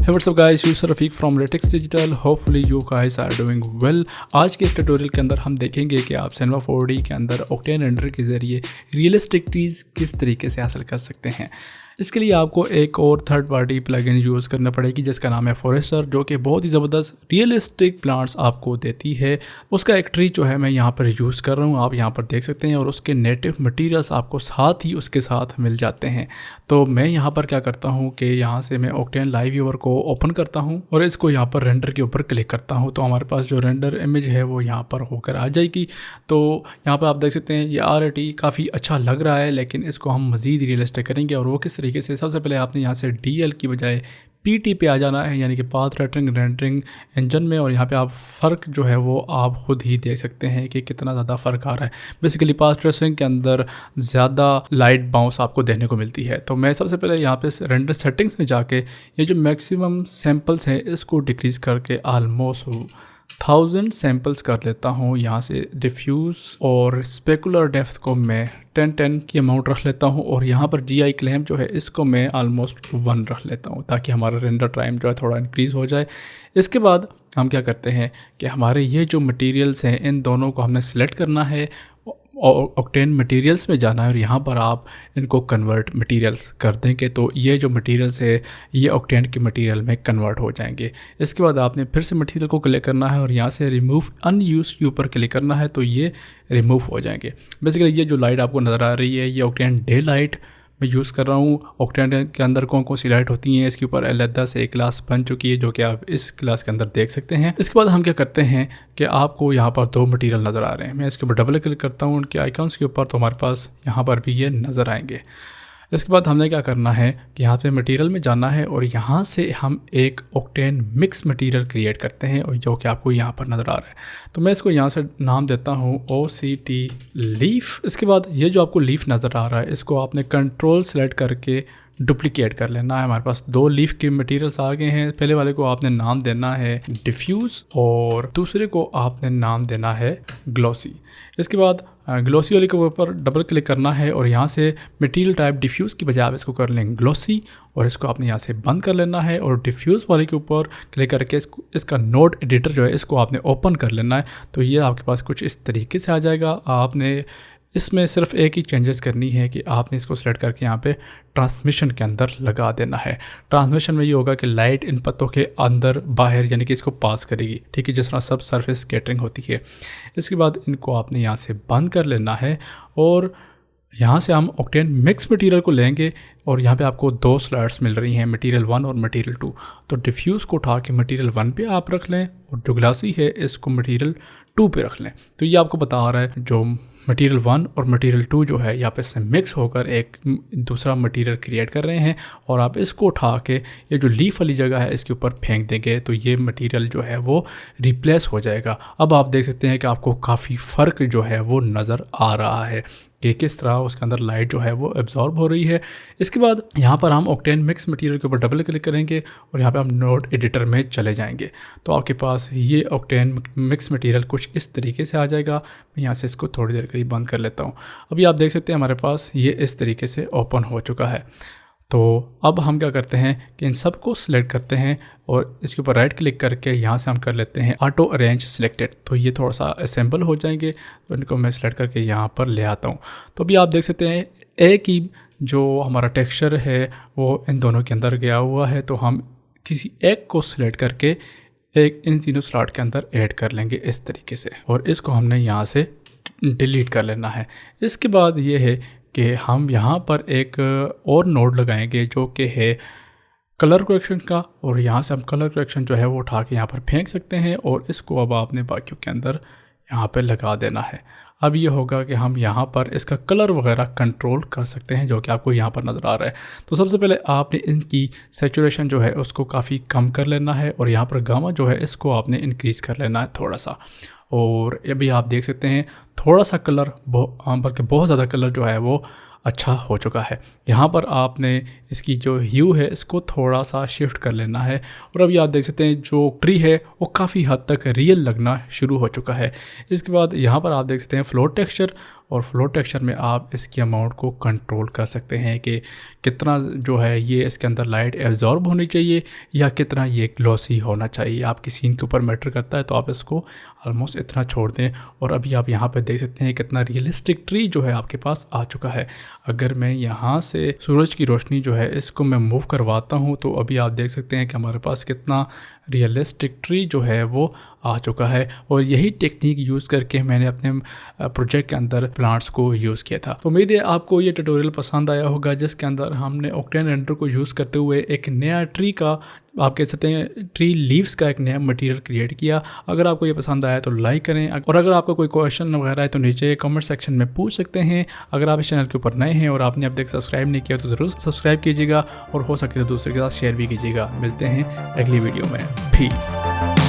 Hey, what's up guys, Yusar Rafiq from Retex digital. Hopefully you guys are doing well. आज के इस tutorial के अंदर हम देखेंगे कि आप सिनेमा 4D के अंदर ऑक्टेन रेंडर के ज़रिए रियलिस्टिक ट्रीज किस तरीके से हासिल कर सकते हैं। इसके लिए आपको एक और थर्ड पार्टी प्लगइन यूज़ करना पड़ेगी जिसका नाम है फॉरेस्टर, जो कि बहुत ही ज़बरदस्त रियलिस्टिक प्लांट्स आपको देती है। उसका एक ट्री जो है मैं यहाँ पर यूज़ कर रहा हूँ, आप यहाँ पर देख सकते हैं, और उसके नेटिव मटेरियल्स आपको साथ ही उसके साथ मिल जाते हैं। तो मैं यहाँ पर क्या करता हूँ कि यहाँ से मैं ऑक्टेन लाइव व्यूअर को ओपन करता हूँ और इसको यहाँ पर रेंडर के ऊपर क्लिक करता हूँ, तो हमारे पास जो रेंडर इमेज है वो यहाँ पर होकर आ जाएगी। तो यहाँ पर आप देख सकते हैं ये ऑलरेडी काफ़ी अच्छा लग रहा है, लेकिन इसको हम मज़ीद रियलिस्टिक करेंगे। और वो किस तरीके से, सबसे पहले आपने यहाँ से DL की बजाय PT पे आ जाना है, यानी कि पाथ रेंडरिंग इंजन में। और यहाँ पे आप फ़र्क जो है वो आप ख़ुद ही देख सकते हैं कि कितना ज़्यादा फ़र्क आ रहा है। बेसिकली पाथ ट्रेसिंग के अंदर ज़्यादा लाइट बाउंस आपको देखने को मिलती है। तो मैं सबसे पहले यहाँ पे रेंडर सेटिंग्स में जाके ये जो मैक्सिमम सैम्पल्स हैं इसको डिक्रीज़ करके ऑलमोस्ट 1000 सैम्पल्स कर लेता हूँ। यहाँ से डिफ्यूज़ और स्पेकुलर डेप्थ को मैं 10 की अमाउंट रख लेता हूँ, और यहाँ पर GI क्लैम जो है इसको मैं ऑलमोस्ट 1 रख लेता हूँ, ताकि हमारा रेंडर टाइम जो है थोड़ा इंक्रीज़ हो जाए। इसके बाद हम क्या करते हैं कि हमारे ये जो मटेरियल्स हैं इन दोनों को हमने सेलेक्ट करना है, ऑक्टेन मटेरियल्स में जाना है, और यहाँ पर आप इनको कन्वर्ट मटेरियल्स कर देंगे तो ये जो मटेरियल्स है ये ऑक्टेन के मटेरियल में कन्वर्ट हो जाएंगे। इसके बाद आपने फिर से मटेरियल को क्लिक करना है और यहाँ से रिमूव अनयूज्ड के ऊपर क्लिक करना है, तो ये रिमूव हो जाएंगे। बेसिकली ये जो लाइट आपको नज़र आ रही है ये ऑक्टेन डे लाइट मैं यूज़ कर रहा हूँ। ऑक्टेन के अंदर कौन कौन सी लाइट होती हैं इसके ऊपर अलग से एक क्लास बन चुकी है, जो कि आप इस क्लास के अंदर देख सकते हैं। इसके बाद हम क्या करते हैं कि आपको यहाँ पर 2 मटेरियल नज़र आ रहे हैं, मैं इसके ऊपर डबल क्लिक करता हूँ उनके आइकॉन्स के ऊपर, तो हमारे पास यहाँ पर भी ये नज़र आएंगे। इसके बाद हमने क्या करना है कि यहाँ पे मटेरियल में जाना है और यहाँ से हम एक ऑक्टेन मिक्स मटेरियल क्रिएट करते हैं, और जो कि आपको यहाँ पर नज़र आ रहा है। तो मैं इसको यहाँ से नाम देता हूँ OCT लीफ। इसके बाद ये जो आपको लीफ नज़र आ रहा है इसको आपने कंट्रोल सेलेक्ट करके डुप्लीकेट कर लेना है। हमारे पास 2 लीफ के मटेरियल्स आ गए हैं। पहले वाले को आपने नाम देना है डिफ्यूज़ और दूसरे को आपने नाम देना है ग्लॉसी। इसके बाद ग्लॉसी वाले के ऊपर डबल क्लिक करना है और यहाँ से मटेरियल टाइप डिफ्यूज़ की बजाय आप इसको कर लेंगे ग्लॉसी, और इसको आपने यहाँ से बंद कर लेना है। और डिफ्यूज़ वाले के ऊपर क्लिक करके इसका नोड एडिटर जो है इसको आपने ओपन कर लेना है, तो ये आपके पास कुछ इस तरीके से आ जाएगा। आपने इसमें सिर्फ एक ही चेंजेस करनी है कि आपने इसको सेलेक्ट करके यहाँ पे ट्रांसमिशन के अंदर लगा देना है। ट्रांसमिशन में ये होगा कि लाइट इन पत्तों के अंदर बाहर यानी कि इसको पास करेगी, ठीक है, जिस तरह सब सरफेस स्कैटरिंग होती है। इसके बाद इनको आपने यहाँ से बंद कर लेना है और यहाँ से हम ऑक्टेन मिक्स मटेरियल को लेंगे, और यहाँ पे आपको 2 स्लाइड्स मिल रही हैं, मटेरियल 1 और मटेरियल 2। तो डिफ्यूज़ को उठा के मटेरियल 1 पे आप रख लें और जो ग्लासी है इसको मटेरियल 2 पे रख लें। तो ये आपको बता रहा है जो मटेरियल 1 और मटेरियल 2 जो है यहाँ पे से मिक्स होकर एक दूसरा मटेरियल क्रिएट कर रहे हैं, और आप इसको उठा के ये जो लीफ वाली जगह है इसके ऊपर फेंक देंगे, तो ये मटेरियल जो है वो रिप्लेस हो जाएगा। अब आप देख सकते हैं कि आपको काफ़ी फ़र्क जो है वो नज़र आ रहा है कि किस तरह उसके अंदर लाइट जो है वो एब्जॉर्ब हो रही है। इसके बाद यहाँ पर हम ऑक्टेन मिक्स मटेरियल के ऊपर डबल क्लिक करेंगे और यहाँ पे हम नोड एडिटर में चले जाएंगे, तो आपके पास ये ऑक्टेन मिक्स मटेरियल कुछ इस तरीके से आ जाएगा। मैं यहाँ से इसको थोड़ी देर के लिए बंद कर लेता हूँ। अभी आप देख सकते हैं हमारे पास ये इस तरीके से ओपन हो चुका है। तो अब हम क्या करते हैं कि इन सब को सिलेक्ट करते हैं और इसके ऊपर राइट क्लिक करके यहाँ से हम कर लेते हैं ऑटो अरेंज सिलेक्टेड, तो ये थोड़ा सा असेंबल हो जाएंगे। तो इनको मैं सिलेक्ट करके यहाँ पर ले आता हूँ। तो अभी आप देख सकते हैं एक ही जो हमारा टेक्सचर है वो इन दोनों के अंदर गया हुआ है, तो हम किसी एक को सिलेक्ट करके एक इन तीनों स्लॉट के अंदर ऐड कर लेंगे इस तरीके से, और इसको हमने यहाँ से डिलीट कर लेना है। इसके बाद ये है कि हम यहाँ पर एक और नोड लगाएंगे जो कि है कलर करेक्शन का, और यहाँ से हम कलर करेक्शन जो है वो उठा के यहाँ पर फेंक सकते हैं, और इसको अब आपने बाकियों के अंदर यहाँ पे लगा देना है। अब ये होगा कि हम यहाँ पर इसका कलर वगैरह कंट्रोल कर सकते हैं, जो कि आपको यहाँ पर नज़र आ रहा है। तो सबसे पहले आपने इनकी सैचुरेशन जो है उसको काफ़ी कम कर लेना है, और यहाँ पर गामा जो है इसको आपने इंक्रीज़ कर लेना है थोड़ा सा। और अभी आप देख सकते हैं थोड़ा सा कलर बल्कि बहुत ज़्यादा कलर जो है वो अच्छा हो चुका है। यहाँ पर आपने इसकी जो ह्यू है इसको थोड़ा सा शिफ्ट कर लेना है, और अभी आप देख सकते हैं जो ट्री है वो काफ़ी हद तक रियल लगना शुरू हो चुका है। इसके बाद यहाँ पर आप देख सकते हैं फ्लोर टेक्सचर, और फ्लो टेक्सचर में आप इसकी अमाउंट को कंट्रोल कर सकते हैं कि कितना जो है ये इसके अंदर लाइट एब्जॉर्ब होनी चाहिए या कितना ये ग्लॉसी होना चाहिए। आपकी सीन के ऊपर मैटर करता है, तो आप इसको ऑलमोस्ट इतना छोड़ दें। और अभी आप यहाँ पे देख सकते हैं कितना रियलिस्टिक ट्री जो है आपके पास आ चुका है। अगर मैं यहाँ से सूरज की रोशनी जो है इसको मैं मूव करवाता हूँ तो अभी आप देख सकते हैं कि हमारे पास कितना रियलिस्टिक ट्री जो है वो आ चुका है। और यही टेक्निक यूज़ करके मैंने अपने प्रोजेक्ट के अंदर प्लांट्स को यूज़ किया था। तो उम्मीद है आपको ये ट्यूटोरियल पसंद आया होगा, जिसके अंदर हमने ऑक्टेन रेंडर को यूज़ करते हुए एक नया ट्री का, आप कह सकते हैं ट्री लीव्स का एक नया मटेरियल क्रिएट किया। अगर आपको ये पसंद आया तो लाइक करें, और अगर आपका कोई क्वेश्चन वगैरह है तो नीचे कमेंट सेक्शन में पूछ सकते हैं। अगर आप इस चैनल के ऊपर नए हैं और आपने अब तक सब्सक्राइब नहीं किया तो ज़रूर सब्सक्राइब कीजिएगा, और हो सके तो दूसरे के साथ शेयर भी कीजिएगा। मिलते हैं अगली वीडियो में। पीस।